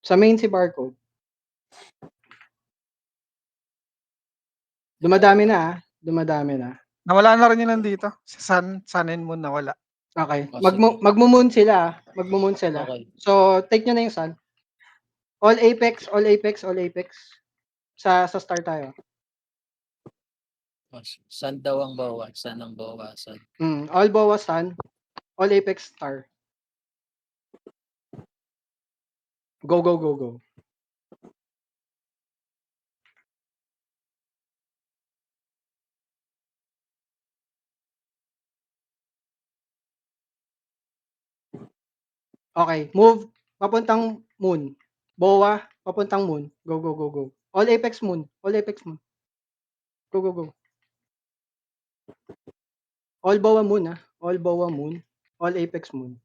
Sa main si barcode. Dumadami na, dumadami na. Nawala na rin yun nandito. Sa Sun and Moon nawala. Okay. Sige. Magmo-moon sila, magmo-moon sila. Okay. So, take nyo na yung sun. All apex, all apex, all apex. Sa star tayo. Sun daw ang bawa. Sun ang bawasan. All bawa sun, all apex star. Go, go, go, go. Okay, move papuntang moon. Bowa, papuntang moon. Go, go, go, go. All apex moon, all apex moon. Go, go, go. All bowa moon, all bowa moon, all apex moon.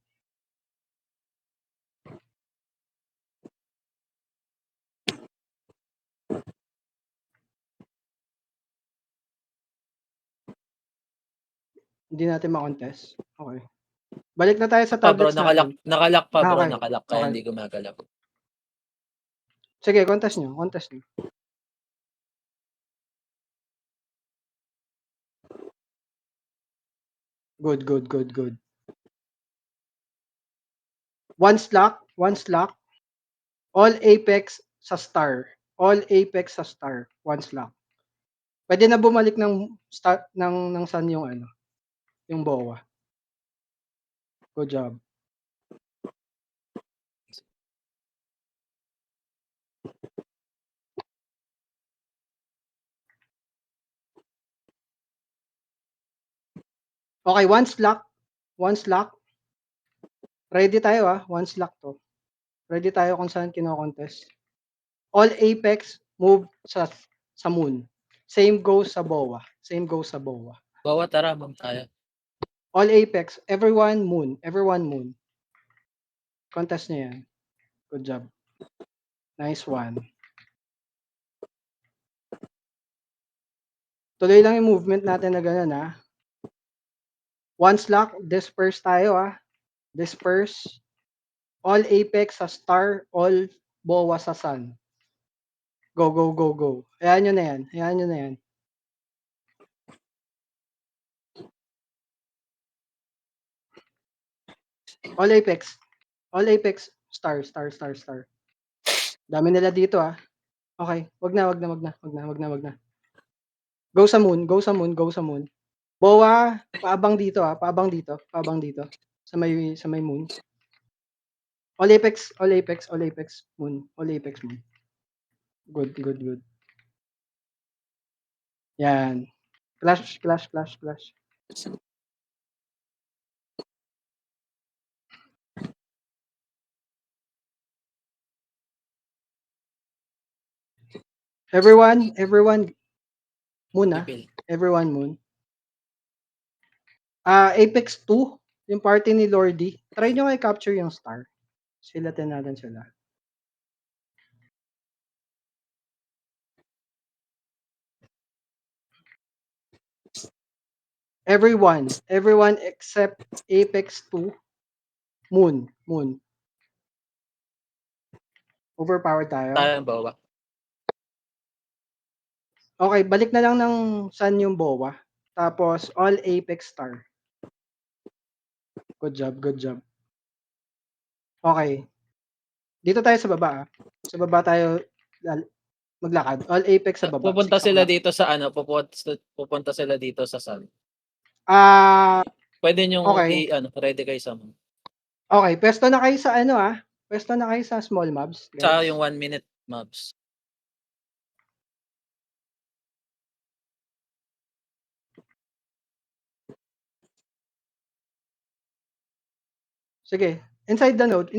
Hindi natin ma-contest. Okay. Balik na tayo sa Pa bro, tablets natin. nakalak pa bro, Okay. nakalak kaya Okay. hindi gumagalaw. Sige, contest nyo, contest nyo. Good, good, good, good. One slot. All apex sa star. All apex sa star. One slot. Pwede na bumalik ng start ng sun yung ano, yung bowa. Good job. Okay, one slot. One slot. Ready tayo one slot to. Ready tayo kung saan kino-contest. All apex move sa moon. Same goes sa bowa. Same goes sa bowa. Bawa, tara, ma'am tayo. All apex, everyone moon. Everyone moon. Contest niya yan. Good job. Nice one. Tuloy lang yung movement natin na gano'n One slot, disperse tayo Disperse. All apex sa star, all bowa sa sun. Go, go, go, go. Hayaan nyo na yan. Hayaan nyo na yan. All apex. All apex. Star, star, star, star. Dami nila dito Okay. Wag na. Go sa moon, go sa moon, go sa moon. Bowa, paabang dito paabang dito, paabang dito. Sa may moon. All apex, all apex, all apex moon, all apex moon. Good, good, good. Yan. Flash, flash, flash, flash. Everyone moon Everyone moon. Apex 2, yung party ni Lordy. Try nyo i-capture yung star. Silatin natin sila. Everyone except Apex 2, Moon. Overpower tayo. Tayo ang bawa. Okay, balik na lang ng sun yung bowa. Tapos, all apex star. Good job, good job. Okay. Dito tayo sa baba Sa baba tayo maglakad. All apex sa baba. Pupunta sila dito sa pupunta sila dito sa sun. Pwede nyo ready kayo sa moon. Okay, pwesto na kayo sa Pwesto na kayo sa small mobs. Guys. Sa yung 1 minute mobs. Sige, inside the node.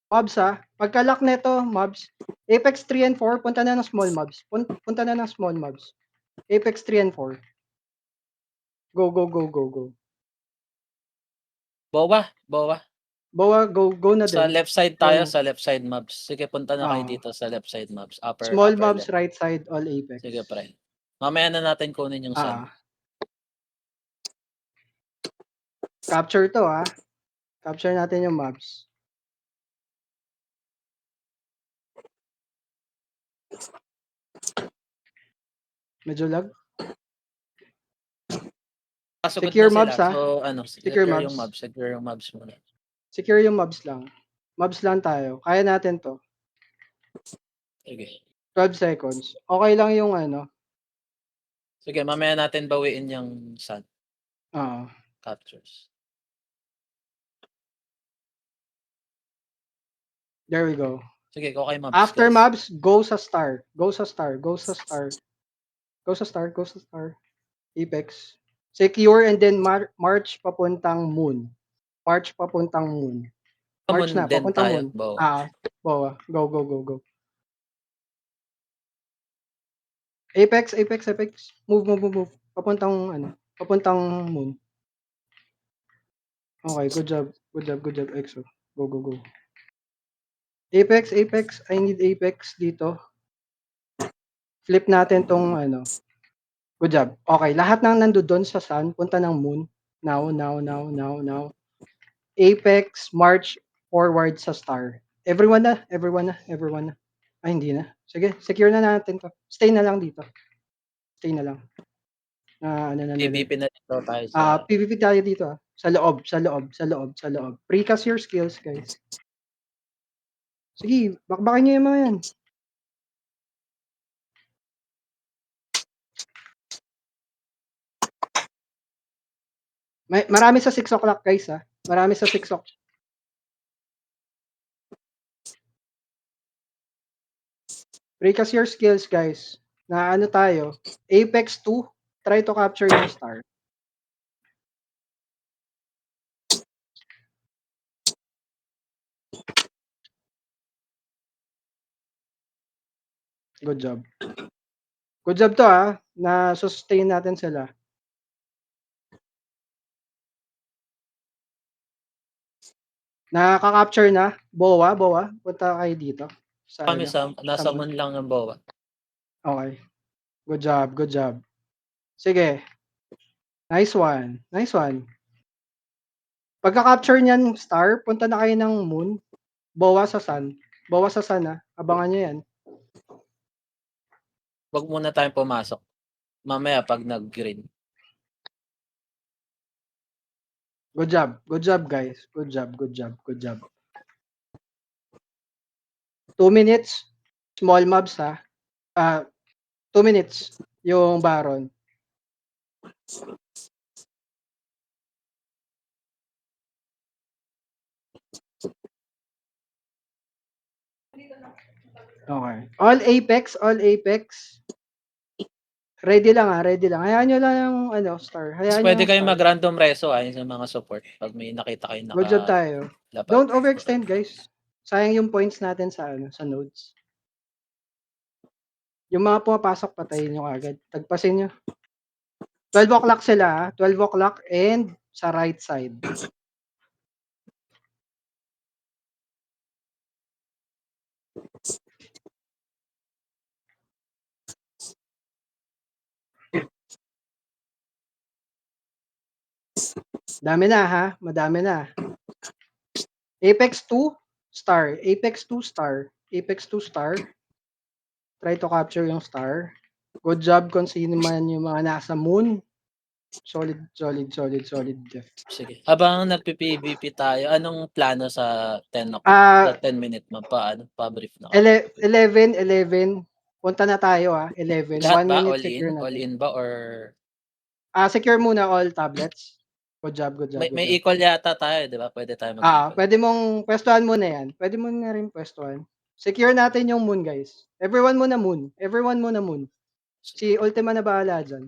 Mobs pagka-lock neto, mobs, Apex 3 and 4, punta na ng small mobs. Punta na ng small mobs. Apex 3 and 4. Go. Bowa. Bowa, go na din. Sa left side tayo, sa left side mobs. Sige, punta na kayo dito sa left side mobs. Small upper mobs, left. right side, all apex. Sige, pre. Mamaya na natin kunin yung sun. Capture to Capture natin yung mobs. Medyo lag. Pasugod Secure na sila. mobs, ha? So, Secure secure yung mobs. mobs. Secure yung mobs muna. Secure yung mobs lang. Mobs lang tayo. Kaya natin to. Sige. 12 seconds. Okay lang yung ano. Sige, mamaya natin bawiin yung sun Oo. captures. There we go. Sige, go kay mobs, After guys. mobs, go sa star. Go sa star. Go sa star. Go sa star. Go sa star. Apex. Secure and then march papuntang moon. March papuntang moon. March na, Din papuntang tayo, moon. Bowa. Bowa. Go, go, go, go. Apex, Apex, Apex. Move, move, move, move. Papuntang, ano, papuntang moon. Okay, good job. Good job, good job, EXO. Go, go, go. Apex, Apex. I need Apex dito. Flip natin tong, ano. Good job. Okay, lahat ng nandoon sa sun, punta ng moon. Now, now, now, now, now. Apex, march forward sa star. Everyone na, everyone na, everyone na. Ay, hindi na. Sige, secure na natin to. Stay na lang dito. Stay na lang. Ano na nila. PvP na dito tayo sa... PvP tayo dito, ah. Sa loob, sa loob, sa loob, sa loob. Precast your skills, guys. Sige, bakbakin niyo yung mga yan. Marami sa 6 o'clock, guys, ha. Marami sa 6 o'clock. Precast your skills, guys. Na ano tayo, Apex 2, try to capture yung star. Good job. Good job to, ha. Na-sustain natin sila. Nakaka-capture na. Bowa, Bowa. Punta kayo dito. Sa, Kami ano, nasa moon. moon lang ng Bowa. Okay. Good job, good job. Sige. Nice one. Nice one. Pagka-capture niyan, star, punta na kayo ng moon. Bowa sa sun. Bowa sa sun, ha. Abangan nyo yan. Wag muna tayong pumasok. Mamaya pag nag-green. Good job. Good job, guys. Good job, good job, good job. 2 minutes. Small mobs, ha. 2 minutes. Yung Baron. Okay. All Apex, all Apex. Ready lang, ha. Ready lang. Hayaan nyo lang yung ano, star. Hayaan nyo Pwede yung kayo star. mag-random reso ayon sa mga support pag may nakita kayo Good job tayo. Don't overextend, guys. Sayang yung points natin sa ano, sa nodes. Yung mga pumapasok, patayin nyo agad. Tagpasin nyo. 12 o'clock sila, ha? 12 o'clock and sa right side. Dami na, ha? Madami na. Apex 2, star. Apex 2, star. Apex 2, star. Try to capture yung star. Good job kung sino man yung mga nasa moon. Solid, solid, solid, solid. Sige. Habang nagpi-PVP tayo, anong plano sa 10 o'clock? Sa 10-minute pa-brief na. 11. Punta na tayo, ha? 11. Lahat 1 ba? minute All secure in? natin. All in ba? Or... Secure muna all tablets. Good job, good job, good May job. equal yata tayo, di ba? Pwede tayo mag-equal. Pwede mong pwestuhan muna yan. Pwede mo na rin pwestuhan. Secure natin yung moon, guys. Everyone muna moon. Everyone muna moon. Si Ultima na bahala dyan.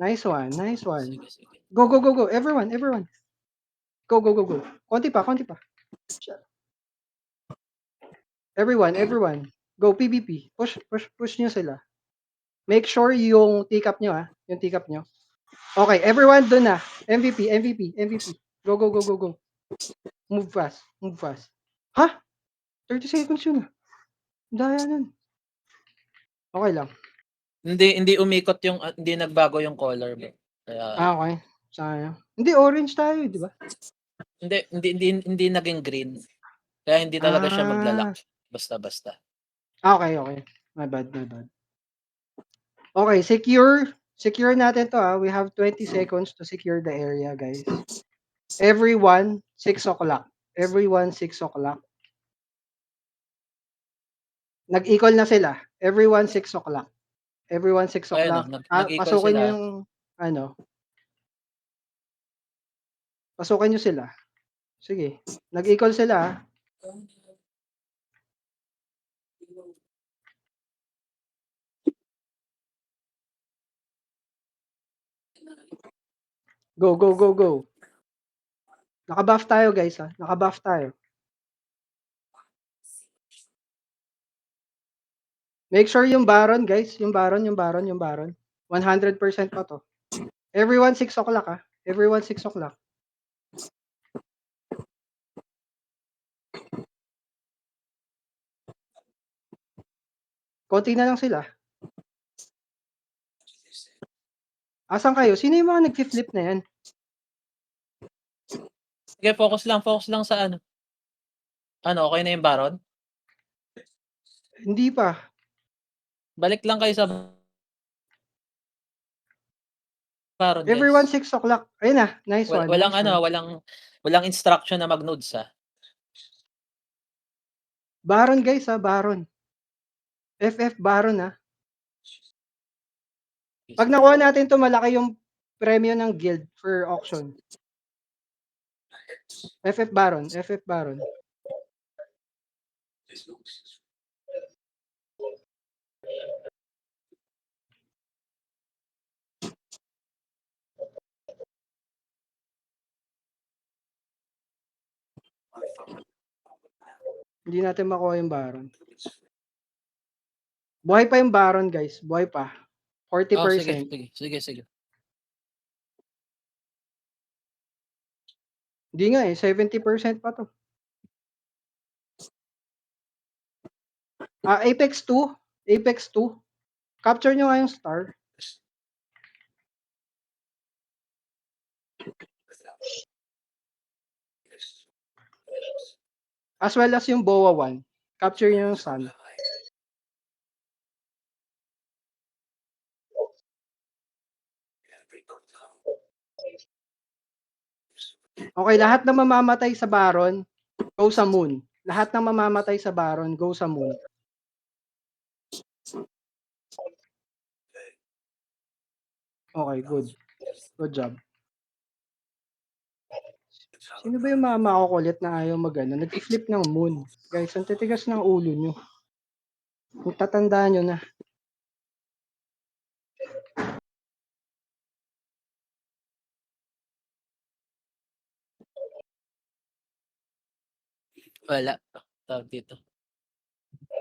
Nice one, nice one. Sige, sige. Go, go, go, go. Everyone, everyone. Go, go, go, go. Konti pa, konti pa. Everyone, everyone. Go, PvP. Push, push, push nyo sila. Make sure yung teacup nyo, ha. Yung teacup nyo. Okay, everyone dun na. MVP, MVP, MVP. Go, go, go, go, go. Move fast, move fast. Ha? 30 seconds yun. Daya nun. Okay lang. Hindi umikot yung hindi nagbago yung color ba. Kaya Okay. Sayang. Hindi orange tayo, di ba? hindi naging green. Kaya hindi talaga siya maglalak basta-basta. Okay, okay. My bad, my bad. Okay, secure natin 'to, We have 20 seconds to secure the area, guys. Everyone, 6:00. Everyone, 6:00. Nag-equal na sila. Everyone, 6:00. Everyone, Ayan, 6:00. nag-equal Pasukin niyo sila. yung ano, pasukin niyo sila. Sige, nag-equal sila, Go, go, go, go. Naka-buff tayo, guys, Naka-buff tayo. Make sure yung Baron, guys, yung Baron. 100% pa 'to. Everyone 6:00, Everyone 6:00. Konti na lang sila. Asan kayo? Sino yung mga nagfi-flip na yan? Sige, focus lang sa ano. Ano, okay na yung Baron? Hindi pa. Balik lang kayo sa Baron, guys. Everyone 6:00. Ayun na, nice one. Walang Nice ano, one. walang instruction na mag-nodes, Baron, guys, Baron. FF Baron, Pag nakuha natin 'to, malaki yung premyo ng guild for auction. FF Baron, FF Baron. Hindi natin makuha yung Baron. Buhay pa yung Baron, guys. Buhay pa. 40%. Sige. Hindi nga 70% pa 'to. Apex 2. Capture nyo nga yung star. As well as yung BOA 1. Capture nyo yung sun. Okay, lahat na mamamatay sa Baron, go sa moon. Lahat ng mamamatay sa Baron, go sa moon. Okay, good. Good job. Sino ba yung mga makukulit na ayaw mag-ano? Nag-flip ng moon. Guys, ang titigas ng ulo nyo. Kung tatandaan nyo na. Wala. Tawag dito.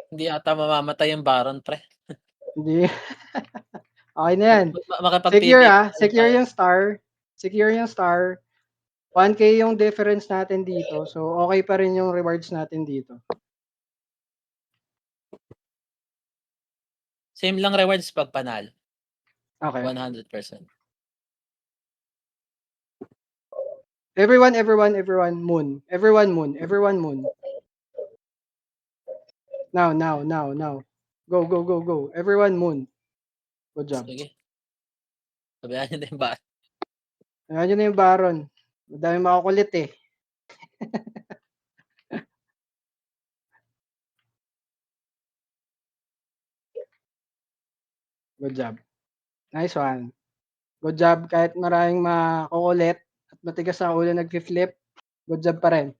Hindi ata mamamatay yung Baron, pre. Hindi. Okay na yan. Makapag-PvP Secure tayo. yung star. Secure yung star. 1K yung difference natin dito. So, okay pa rin yung rewards natin dito. Same lang rewards pag panalo. Okay. 100%. Everyone, moon. Everyone, moon. Now. Go. Everyone, moon. Good job. Sige. Sabihan nyo na yung Baron. Ayan yun na yung Baron. Madami makukulit Good job. Nice one. Good job kahit maraming makukulit at matigas ang ulo nagfi-flip. Good job pa rin.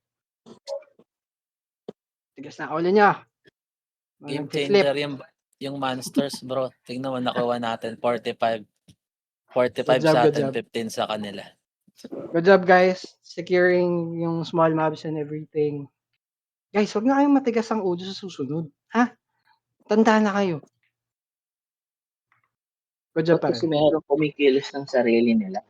Tigas na ulo niya. Game changer yung monsters, bro. Tingnan mo, nakuha natin 45. 45 sa atin, 15 sa kanila. Good job, guys. Securing yung small mobs and everything. Guys, huwag na kayong matigas ang ulo sa susunod. Tanda na kayo. Good job pa rin. Kasi meron kumikilos ng sarili nila.